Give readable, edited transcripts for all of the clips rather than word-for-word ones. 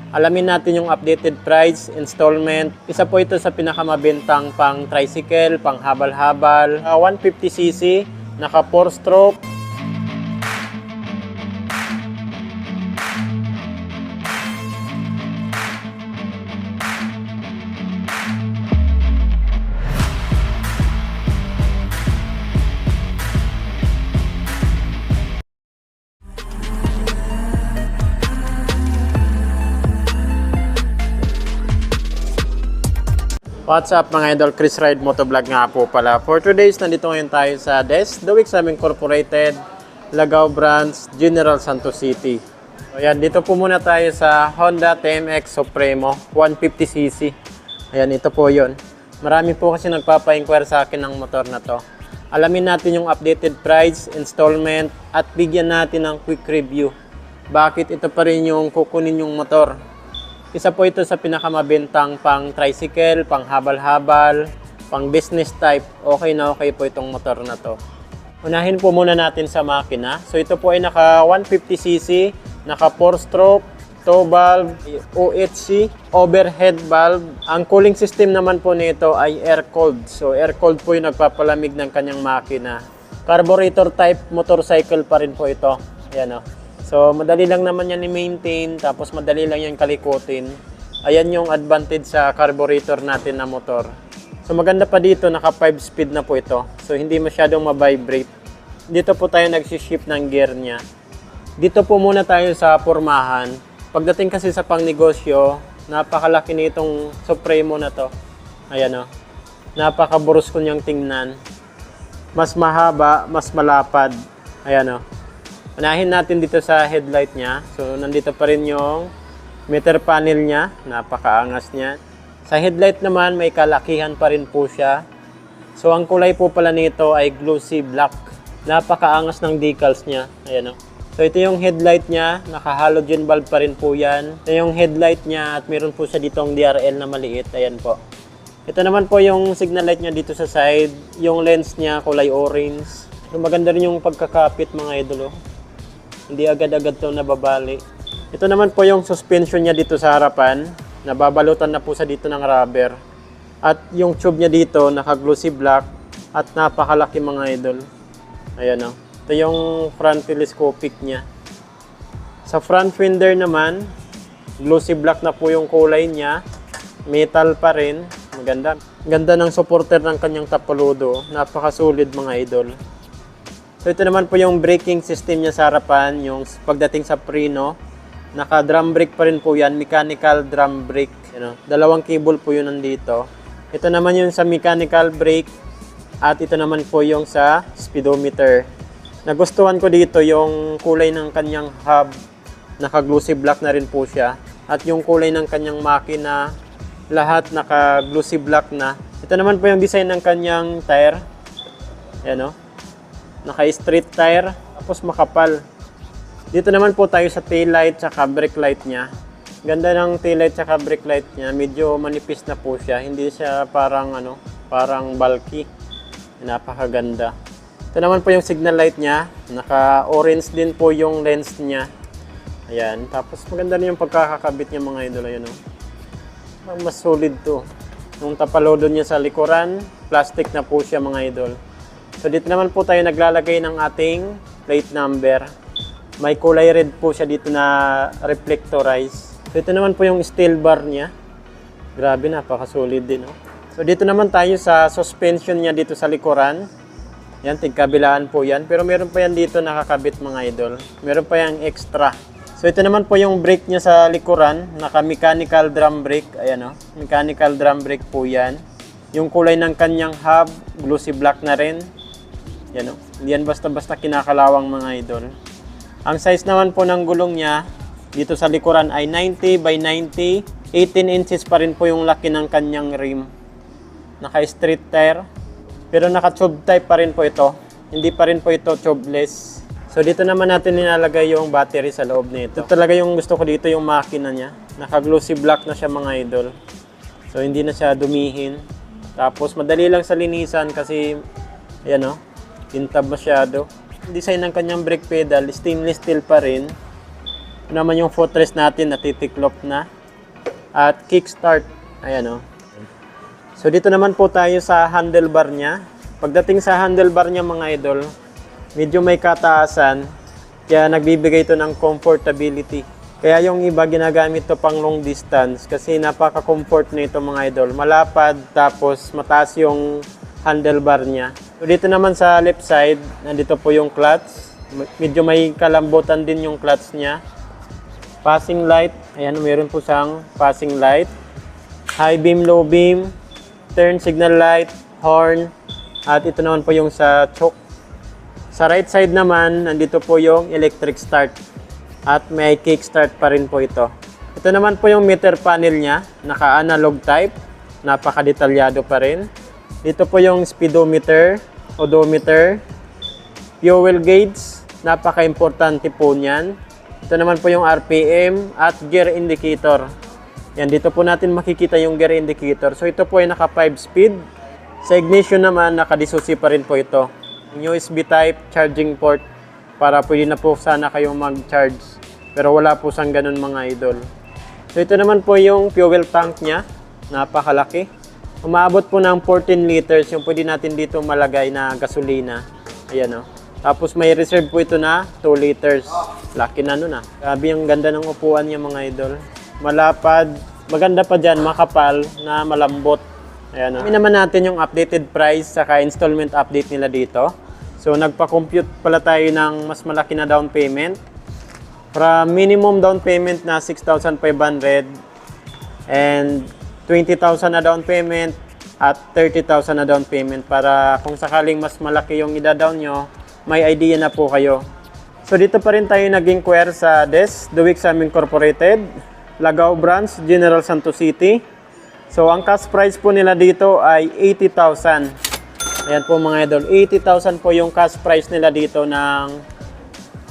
Alamin natin yung updated price, installment. Isa po ito sa pinakamabentang pang tricycle, pang habal-habal. 150cc, naka 4-stroke. What's up mga idol, Chris Ride Motovlog nga po pala. For today's, nandito ngayon tayo sa Des Dawix Incorporated, Lagao Branch, General Santos City. So yan, dito po muna tayo sa Honda TMX Supremo 150cc. Ayan, ito po yon. Marami po kasi nagpapa-inquire sa akin ng motor na to. Alamin natin yung updated price, installment, at bigyan natin ng quick review. Bakit ito pa rin yung kukunin yung motor? Isa po ito sa pinakamabentang pang tricycle, pang habal-habal, pang business type. Okay na okay po itong motor na to. Unahin po muna natin sa makina. So ito po ay naka 150cc, naka 4-stroke, tow valve, OHC, overhead valve. Ang cooling system naman po nito ay air-cooled. So air-cooled po yung nagpapalamig ng kanyang makina. Carburetor type motorcycle pa rin po ito. Ayan o. So, madali lang naman yan i-maintain, tapos madali lang yan kalikutin. Ayan yung advantage sa carburetor natin na motor. So, maganda pa dito, naka 5-speed na po ito. So, hindi masyadong ma-vibrate. Dito po tayo nagsishift ng gear niya. Dito po muna tayo sa pormahan. Pagdating kasi sa pangnegosyo, napakalaki nitong Supremo na to. Ayan o. Napakaburus ko niyang tingnan. Mas mahaba, mas malapad. Ayan o. Unahin natin dito sa headlight niya. So, nandito pa rin yung meter panel niya. Napakaangas niya. Sa headlight naman, may kalakihan pa rin po siya. So, ang kulay po pala nito ay glossy black. Napakaangas ng decals niya. Ayan o. So, ito yung headlight niya. Naka-halogen bulb pa rin po yan. Ito yung headlight niya at meron po siya ditong DRL na maliit. Ayan po. Ito naman po yung signal light niya dito sa side. Yung lens niya, kulay orange. So, maganda rin yung pagkakapit mga idolo. Hindi agad-agad ito nababali. Ito naman po yung suspension niya dito sa harapan. Nababalutan na po sa dito ng rubber. At yung tube niya dito, naka-glossy black. At napakalaki mga idol. Ayan o. Ito yung front telescopic niya. Sa front fender naman, glossy black na po yung kulay niya. Metal pa rin. Maganda. Ganda ng supporter ng kanyang tapalodo. Napakasulit mga idol. So ito naman po yung braking system niya sa harapan, yung pagdating sa preno, naka drum brake pa rin po yan, mechanical drum brake. You know, dalawang cable po yun nandito. Ito naman yung sa mechanical brake at ito naman po yung sa speedometer. Nagustuhan ko dito yung kulay ng kanyang hub, naka glossy black na rin po siya. At yung kulay ng kanyang makina, lahat naka glossy black na. Ito naman po yung design ng kanyang tire. Ayan o. Naka-street tire, tapos makapal. Dito naman po tayo sa tail light at brake light niya. Ganda ng tail light at brake light niya. Medyo manipis na po siya. Hindi siya parang parang bulky. Napakaganda. Ito naman po yung signal light niya. Naka-orange din po yung lens niya. Ayan. Tapos maganda rin yung pagkakakabit niya mga idol. Ayan, mas solid to. Yung tapalodo niya sa likuran, plastic na po siya mga idol. So dito naman po tayo naglalagay ng ating plate number. May kulay red po siya dito na reflectorize. So ito naman po yung steel bar niya. Grabe, napakasolid din. So dito naman tayo sa suspension niya dito sa likuran. Yan, tigkabilaan po yan. Pero meron pa yan dito nakakabit mga idol. Meron pa yung extra. So ito naman po yung brake niya sa likuran. Naka-mechanical drum brake. Ayan o. Mechanical drum brake po yan. Yung kulay ng kanyang hub, glossy black na rin. Yan o. Hindi yan basta-basta kinakalawang mga idol. Ang size naman po ng gulong niya dito sa likuran ay 90 by 90. 18 inches pa rin po yung laki ng kanyang rim. Naka-street tire. Pero naka-tube type pa rin po ito. Hindi pa rin po ito tubeless. So dito naman natin nilalagay yung battery sa loob nito. Ito talaga yung gusto ko dito, yung makina niya. Naka-glossy black na siya mga idol. So hindi na siya dumihin. Tapos madali lang sa linisan kasi ayan o. Tintab masyado. Design ng kanyang brake pedal, stainless steel pa rin. Ito naman yung footrest natin, natitiklop na. at kickstart. Ayan o. So dito naman po tayo sa handlebar niya. Pagdating sa handlebar niya mga idol, medyo may kataasan, kaya nagbibigay ito ng comfortability. Kaya yung iba ginagamit to pang long distance kasi napaka-comfort nito mga idol. Malapad tapos mataas yung handlebar niya. So dito naman sa left side, nandito po yung clutch. Medyo may kalambutan din yung clutch niya. Passing light, ayan, meron po siyang passing light. High beam, low beam, turn signal light, horn, at ito naman po yung sa choke. Sa right side naman, nandito po yung electric start. At may kickstart pa rin po ito. Ito naman po yung meter panel niya, naka-analog type, napaka-detalyado pa rin. Dito po yung speedometer, odometer, fuel gauge, napaka-importante po niyan. Ito naman po yung RPM at gear indicator. Yan, dito po natin makikita yung gear indicator. So ito po ay naka 5 speed. Sa ignition naman, naka-disusi pa rin po ito. USB type charging port para pwede na po sana kayong mag-charge. Pero wala po sang ganun mga idol. So ito naman po yung fuel tank niya. Napakalaki. Umaabot po ng 14 liters yung pwede natin dito malagay na gasolina. Ayan o. Tapos may reserve po ito na 2 liters. Laki na nun ah. Grabe yung ganda ng upuan niya mga idol. Malapad. Maganda pa dyan, makapal na malambot. Ayan o. Sabi naman natin yung updated price saka installment update nila dito. So nagpa-compute pala tayo ng mas malaki na down payment. From minimum down payment na 6,500 and 20,000 na down payment at 30,000 na down payment para kung sakaling mas malaki yung ida-down nyo, may idea na po kayo. So dito pa rin tayo nag-inquire sa DES, The Wixam Incorporated, Lagao Branch, General Santos City. So ang cash price po nila dito ay 80,000. Ayan po mga idol, 80,000 po yung cash price nila dito ng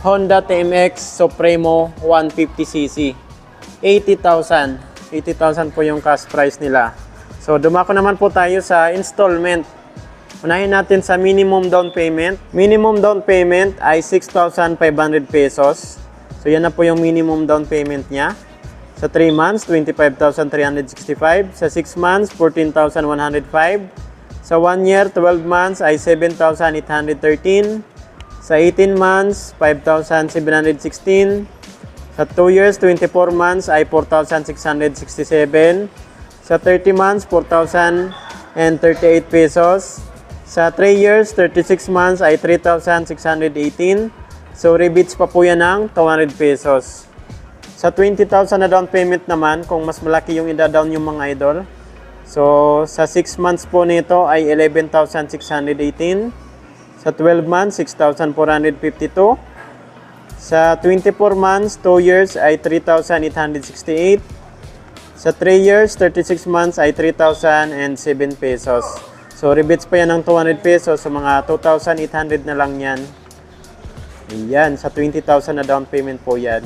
Honda TMX Supremo 150cc. 80,000. 80,000 po yung cash price nila. So dumako naman po tayo sa installment. Unahin natin sa minimum down payment. Minimum down payment ay 6,500 pesos. So yan na po yung minimum down payment niya. Sa 3 months, 25,365. Sa 6 months, 14,105. Sa 1 year, 12 months ay 7,813. Sa 18 months, 5,716. Sa 2 years, 24 months ay 4,667. Sa 30 months, 4,038 pesos. Sa 3 years, 36 months ay 3,618. So, rebates pa po yan ng 200 pesos. Sa 20,000 na down payment naman, kung mas malaki yung ida-down yung mga idol. So, sa 6 months po nito ay 11,618. Sa 12 months, 6,452. Sa 24 months, 2 years ay 3,868. Sa 3 years, 36 months ay 3,007 pesos. So, rebates pa yan ng 200 pesos. So, mga 2,800 na lang yan. Ayan, sa 20,000 na down payment po yan.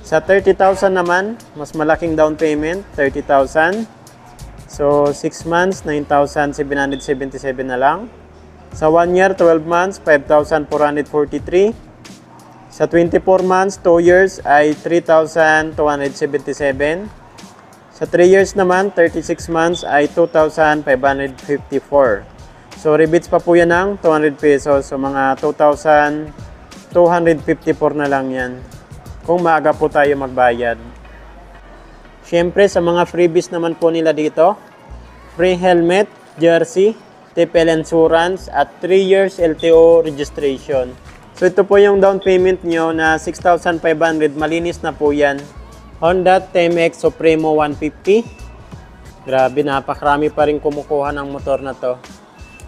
Sa 30,000 naman, mas malaking down payment, 30,000. So, 6 months, 9,777 na lang. Sa 1 year, 12 months, 5,443. Sa 24 months, 2 years ay 3,277. Sa 3 years naman, 36 months ay 2,554. So, rebates pa po yan ng 200 pesos. So, mga 2,254 na lang yan. Kung maaga po tayo magbayad. Siyempre, sa mga freebies naman po nila dito, free helmet, jersey, TPL insurance, at 3 years LTO registration. So ito po yung down payment nyo na 6,500, malinis na po yan. Honda TMX Supremo 150. Grabe, napakarami pa rin kumukuha ng motor na to.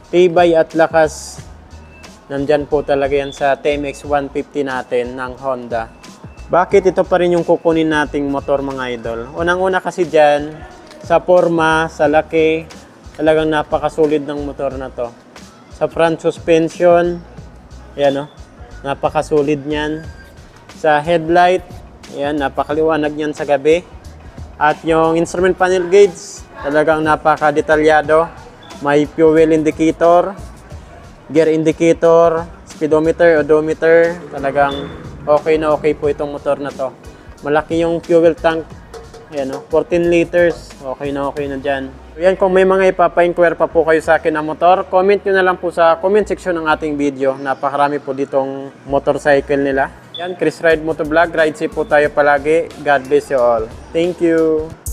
Tibay at lakas, nandyan po talaga yan sa TMX 150 natin ng Honda. Bakit ito pa rin yung kukunin nating motor mga idol? Unang-una kasi dyan, sa forma, sa laki, talagang napakasulit ng motor na to. Sa front suspension, ayan o, napakasulit niyan. Sa headlight, ayan, napakaliwanag niyan sa gabi. At yung instrument panel gauge, talagang napakadetalyado. May fuel indicator, gear indicator, speedometer, odometer, talagang okay na okay po itong motor na to. Malaki yung fuel tank Ayan o, 14 liters. Okay na dyan. Ayan, kung may mga ipapa-inquire pa po kayo sa akin na motor, comment nyo na lang po sa comment section ng ating video. Napakarami po ditong motorcycle nila. Yan, Chris Ride Motovlog. Ride safe po tayo palagi. God bless you all. Thank you.